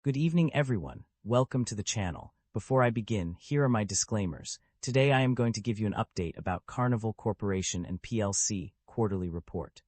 Good evening, everyone. Welcome to the channel. Before I begin, here are my disclaimers. Today I am going to give you an update about Carnival Corporation and PLC quarterly report.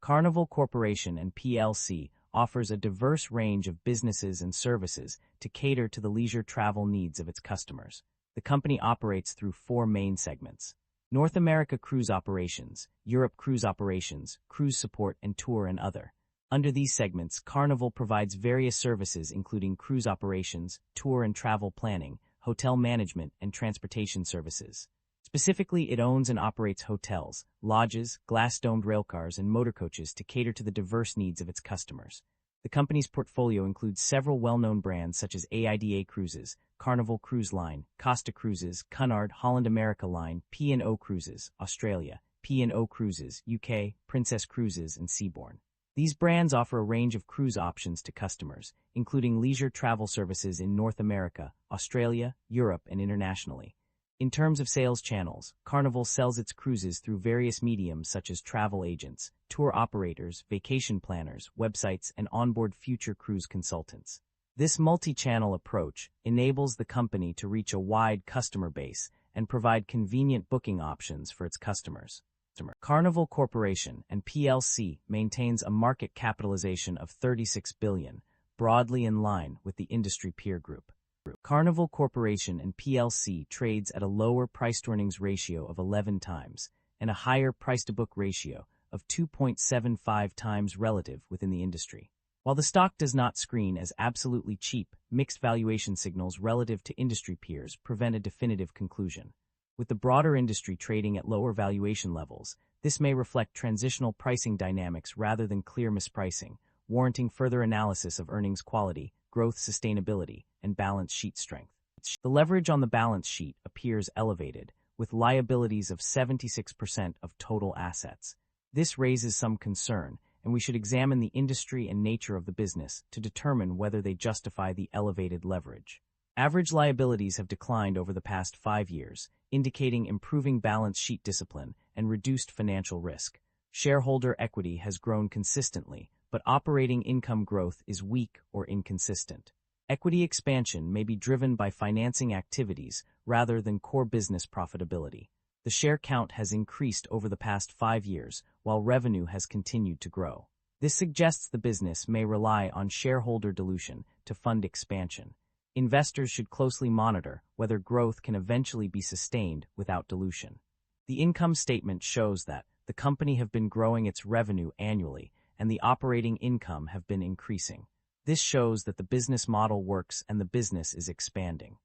Carnival Corporation and PLC offers a diverse range of businesses and services to cater to the leisure travel needs of its customers. The company operates through four main segments: North America Cruise Operations, Europe Cruise Operations, Cruise Support, and Tour and Other. Under these segments, Carnival provides various services including cruise operations, tour and travel planning, hotel management, and transportation services. Specifically, it owns and operates hotels, lodges, glass-domed railcars, and motorcoaches to cater to the diverse needs of its customers. The company's portfolio includes several well-known brands such as AIDA Cruises, Carnival Cruise Line, Costa Cruises, Cunard, Holland America Line, P&O Cruises, Australia, P&O Cruises, UK, Princess Cruises, and Seabourn. These brands offer a range of cruise options to customers, including leisure travel services in North America, Australia, Europe, and internationally. In terms of sales channels, Carnival sells its cruises through various mediums such as travel agents, tour operators, vacation planners, websites, and onboard future cruise consultants. This multi-channel approach enables the company to reach a wide customer base and provide convenient booking options for its customers. Carnival Corporation and PLC maintains a market capitalization of $36 billion, broadly in line with the industry peer group. Carnival Corporation and PLC trades at a lower price-to-earnings ratio of 11 times and a higher price-to-book ratio of 2.75 times relative within the industry. While the stock does not screen as absolutely cheap, mixed valuation signals relative to industry peers prevent a definitive conclusion. With the broader industry trading at lower valuation levels, this may reflect transitional pricing dynamics rather than clear mispricing, warranting further analysis of earnings quality, growth sustainability, and balance sheet strength. The leverage on the balance sheet appears elevated, with liabilities of 76% of total assets. This raises some concern, and we should examine the industry and nature of the business to determine whether they justify the elevated leverage. Average liabilities have declined over the past 5 years, indicating improving balance sheet discipline and reduced financial risk. Shareholder equity has grown consistently, but operating income growth is weak or inconsistent. Equity expansion may be driven by financing activities rather than core business profitability. The share count has increased over the past 5 years, while revenue has continued to grow. This suggests the business may rely on shareholder dilution to fund expansion. Investors should closely monitor whether growth can eventually be sustained without dilution. The income statement shows that the company have been growing its revenue annually and the operating income have been increasing. This shows that the business model works and the business is expanding.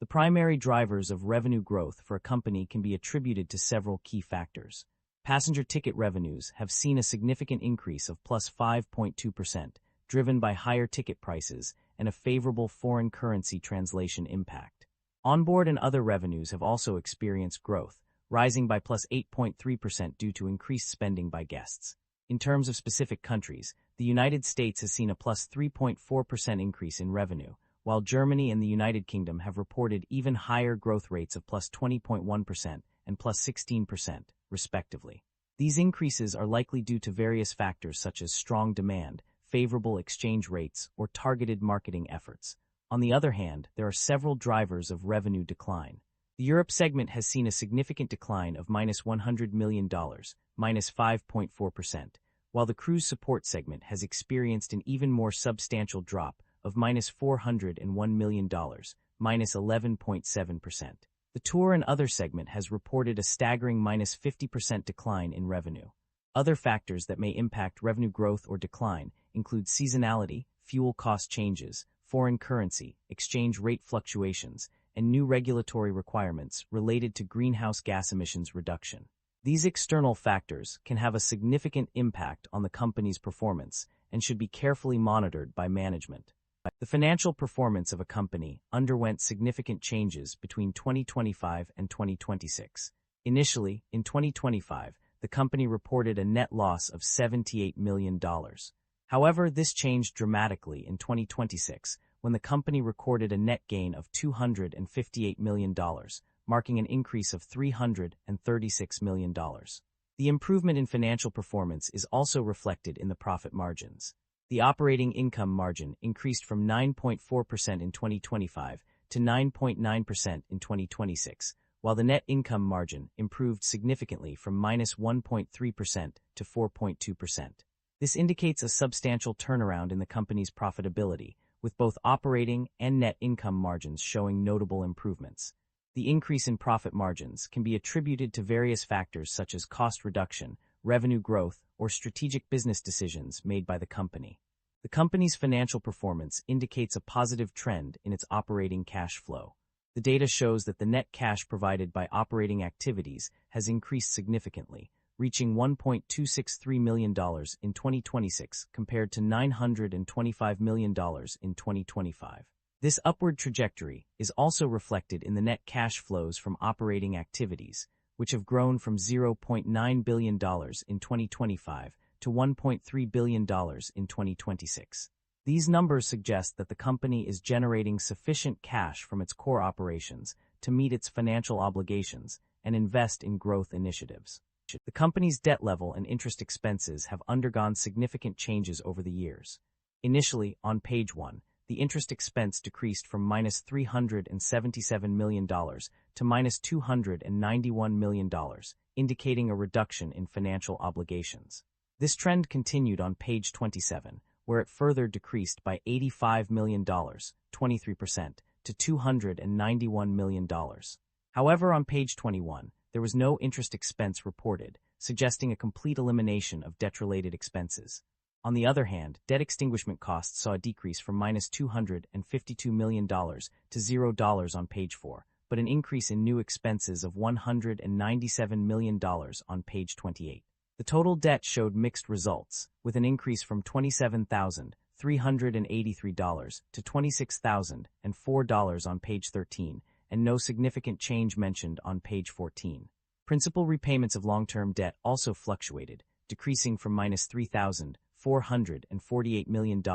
The primary drivers of revenue growth for a company can be attributed to several key factors. Passenger ticket revenues have seen a significant increase of plus 5.2%, driven by higher ticket prices and a favorable foreign currency translation impact. Onboard and other revenues have also experienced growth, rising by plus 8.3% due to increased spending by guests. In terms of specific countries, the United States has seen a plus 3.4% increase in revenue, while Germany and the United Kingdom have reported even higher growth rates of plus 20.1% and plus 16%, respectively. These increases are likely due to various factors such as strong demand, favorable exchange rates, or targeted marketing efforts. On the other hand, there are several drivers of revenue decline. The Europe segment has seen a significant decline of minus $100 million, minus 5.4%, while the cruise support segment has experienced an even more substantial drop of minus $401 million, minus 11.7%. The tour and other segment has reported a staggering minus 50% decline in revenue. Other factors that may impact revenue growth or decline include seasonality, fuel cost changes, foreign currency, exchange rate fluctuations, and new regulatory requirements related to greenhouse gas emissions reduction. These external factors can have a significant impact on the company's performance and should be carefully monitored by management. The financial performance of a company underwent significant changes between 2025 and 2026. Initially, in 2025, the company reported a net loss of $78 million. However, this changed dramatically in 2026 when the company recorded a net gain of $258 million, marking an increase of $336 million. The improvement in financial performance is also reflected in the profit margins. The operating income margin increased from 9.4% in 2025 to 9.9% in 2026, while the net income margin improved significantly from -1.3% to 4.2%. This indicates a substantial turnaround in the company's profitability, with both operating and net income margins showing notable improvements. The increase in profit margins can be attributed to various factors such as cost reduction, revenue growth, or strategic business decisions made by the company. The company's financial performance indicates a positive trend in its operating cash flow. The data shows that the net cash provided by operating activities has increased significantly, reaching $1.263 million in 2026 compared to $925 million in 2025. This upward trajectory is also reflected in the net cash flows from operating activities, which have grown from $0.9 billion in 2025 to $1.3 billion in 2026. These numbers suggest that the company is generating sufficient cash from its core operations to meet its financial obligations and invest in growth initiatives. The company's debt level and interest expenses have undergone significant changes over the years. Initially, on page 1, the interest expense decreased from -$377 million to -$291 million, indicating a reduction in financial obligations. This trend continued on page 27, where it further decreased by $85 million, 23%, to $291 million. However, on page 21, there was no interest expense reported, suggesting a complete elimination of debt-related expenses. On the other hand, debt extinguishment costs saw a decrease from -$252 million to $0 on page 4, but an increase in new expenses of $197 million on page 28. The total debt showed mixed results, with an increase from $27,383 to $26,004 on page 13, and no significant change mentioned on page 14. Principal repayments of long-term debt also fluctuated, decreasing from -$3,448 million to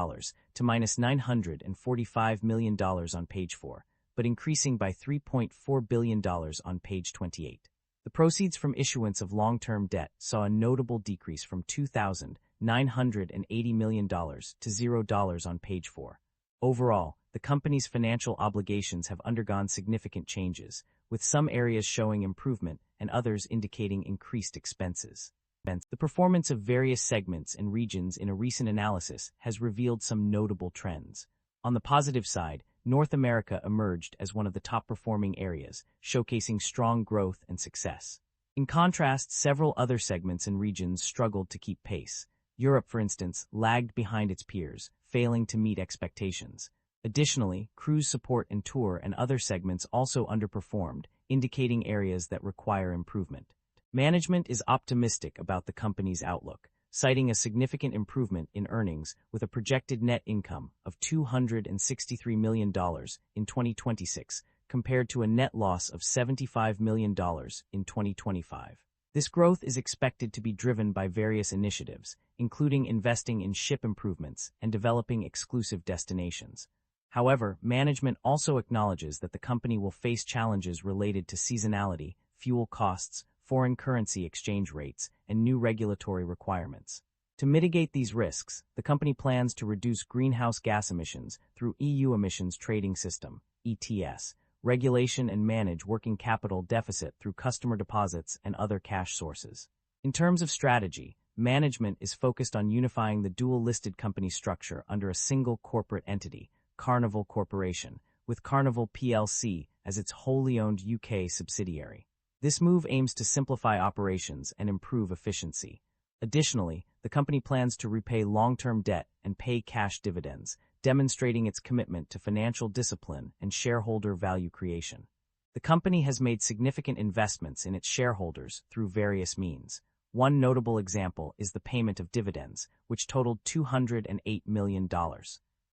-$945 million on page 4, but increasing by $3.4 billion on page 28. The proceeds from issuance of long-term debt saw a notable decrease from $2,980 million to $0 on page 4. Overall, the company's financial obligations have undergone significant changes, with some areas showing improvement and others indicating increased expenses. The performance of various segments and regions in a recent analysis has revealed some notable trends. On the positive side, North America emerged as one of the top-performing areas, showcasing strong growth and success. In contrast, several other segments and regions struggled to keep pace. Europe, for instance, lagged behind its peers, failing to meet expectations. Additionally, cruise support and tour and other segments also underperformed, indicating areas that require improvement. Management is optimistic about the company's outlook, citing a significant improvement in earnings with a projected net income of $263 million in 2026 compared to a net loss of $75 million in 2025. This growth is expected to be driven by various initiatives, including investing in ship improvements and developing exclusive destinations. However, management also acknowledges that the company will face challenges related to seasonality, fuel costs, foreign currency exchange rates, and new regulatory requirements. To mitigate these risks, the company plans to reduce greenhouse gas emissions through EU Emissions Trading System (ETS) regulation and manage working capital deficit through customer deposits and other cash sources. In terms of strategy, management is focused on unifying the dual-listed company structure under a single corporate entity, Carnival Corporation, with Carnival plc as its wholly owned UK subsidiary. This move aims to simplify operations and improve efficiency. Additionally, the company plans to repay long-term debt and pay cash dividends, demonstrating its commitment to financial discipline and shareholder value creation. The company has made significant investments in its shareholders through various means. One notable example is the payment of dividends, which totaled $208 million.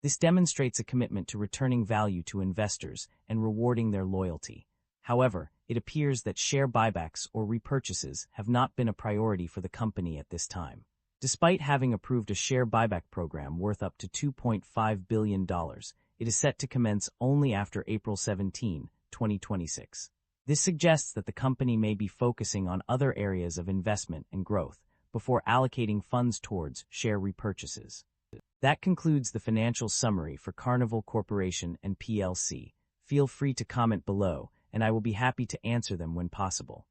This demonstrates a commitment to returning value to investors and rewarding their loyalty. However, it appears that share buybacks or repurchases have not been a priority for the company at this time. Despite having approved a share buyback program worth up to $2.5 billion, it is set to commence only after April 17, 2026. This suggests that the company may be focusing on other areas of investment and growth before allocating funds towards share repurchases. That concludes the financial summary for Carnival Corporation and PLC. Feel free to comment below, and I will be happy to answer them when possible.